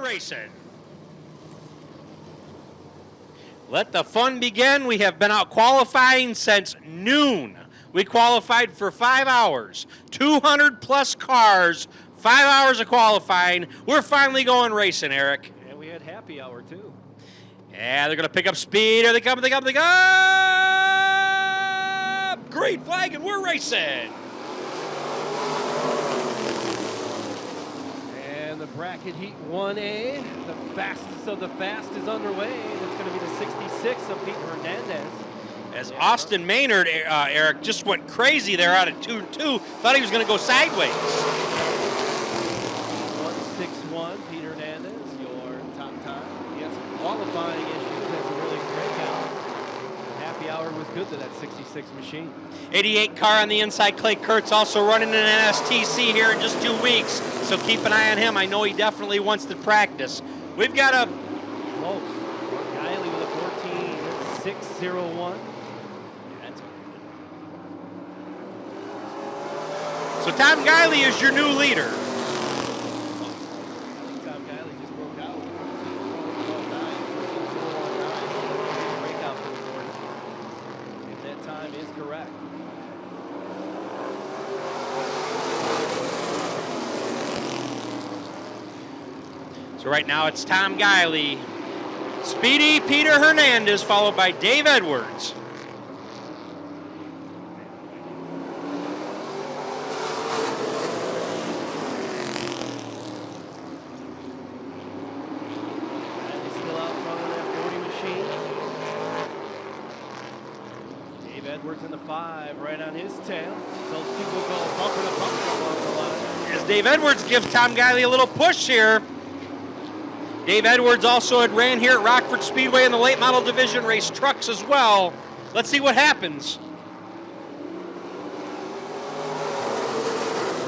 racing. Let the fun begin. We have been out qualifying since noon. We qualified for 5 hours, 200 plus cars, 5 hours of qualifying. We're finally going racing, Eric. And we had happy hour too. Yeah, they're going to pick up speed. Here they come, they come, they come. Green flag, and we're racing. And the bracket heat 1A, the fastest of the fast is underway. It's going to be the 66 of Pete Hernandez. As Austin Maynard, Eric, just went crazy there out of 2-2. Thought he was going to go sideways. 1:61, Pete Hernandez, your top time. He had some qualifying issues. That's a really great count. Happy hour was good to that 66 machine. 88 car on the inside. Clay Kurtz also running an NSTC here in just 2 weeks. So keep an eye on him. I know he definitely wants to practice. We've got a close. Guiley with a 14.601. So Tom Guiley is your new leader. Tom Guiley just broke out. Breakout for the 40. If that time is correct. So right now it's Tom Guiley, Speedy Peter Hernandez, followed by Dave Edwards. Edwards in the 5, right on his tail. Those two will go bumper to bumper along the line. As Dave Edwards gives Tom Guiley a little push here. Dave Edwards also had ran here at Rockford Speedway in the late model division, raced trucks as well. Let's see what happens.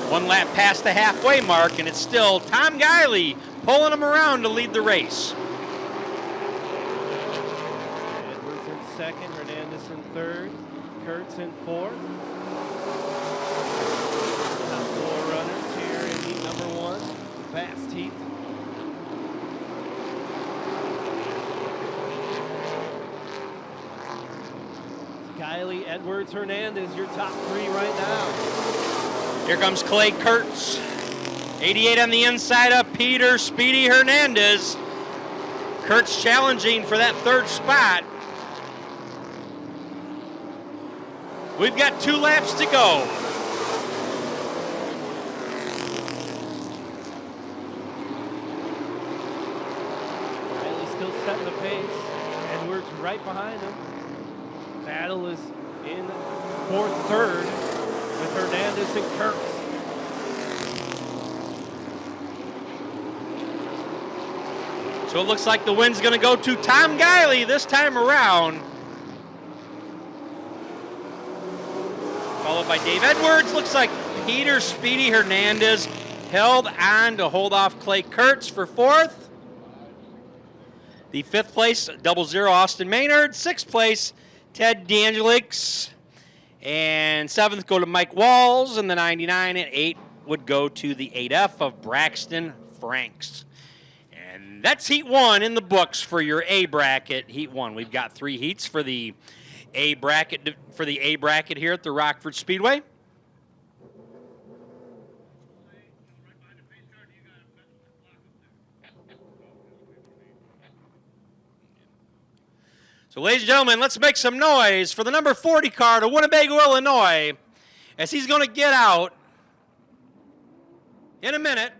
1 lap past the halfway mark, and it's still Tom Guiley pulling him around to lead the race. Edwards in second, Hernandez in third. Kurtz in fourth. Top 4 runners here in heat number 1, the fast heat. Guiley, Edwards, Hernandez, your top 3 right now. Here comes Clay Kurtz. 88 on the inside of Peter Speedy Hernandez. Kurtz challenging for that 3rd spot. We've got 2 laps to go. Riley still setting the pace. Edwards right behind him. Battle is in 4th, 3rd with Hernandez and Kurtz. So it looks like the win's going to go to Tom Guiley this time around. Followed by Dave Edwards. Looks like Peter Speedy Hernandez held on to hold off Clay Kurtz for 4th. The 5th place, 00 Austin Maynard. 6th place, Ted DeAngelix. And 7th go to Mike Walls, and the 99 and 8 would go to the 8F of Braxton Franks. And that's heat 1 in the books for your A bracket, heat 1. We've got 3 heats for the A bracket here at the Rockford Speedway. So ladies and gentlemen, let's make some noise for the number 40 car to Winnebago, Illinois, as he's going to get out in a minute.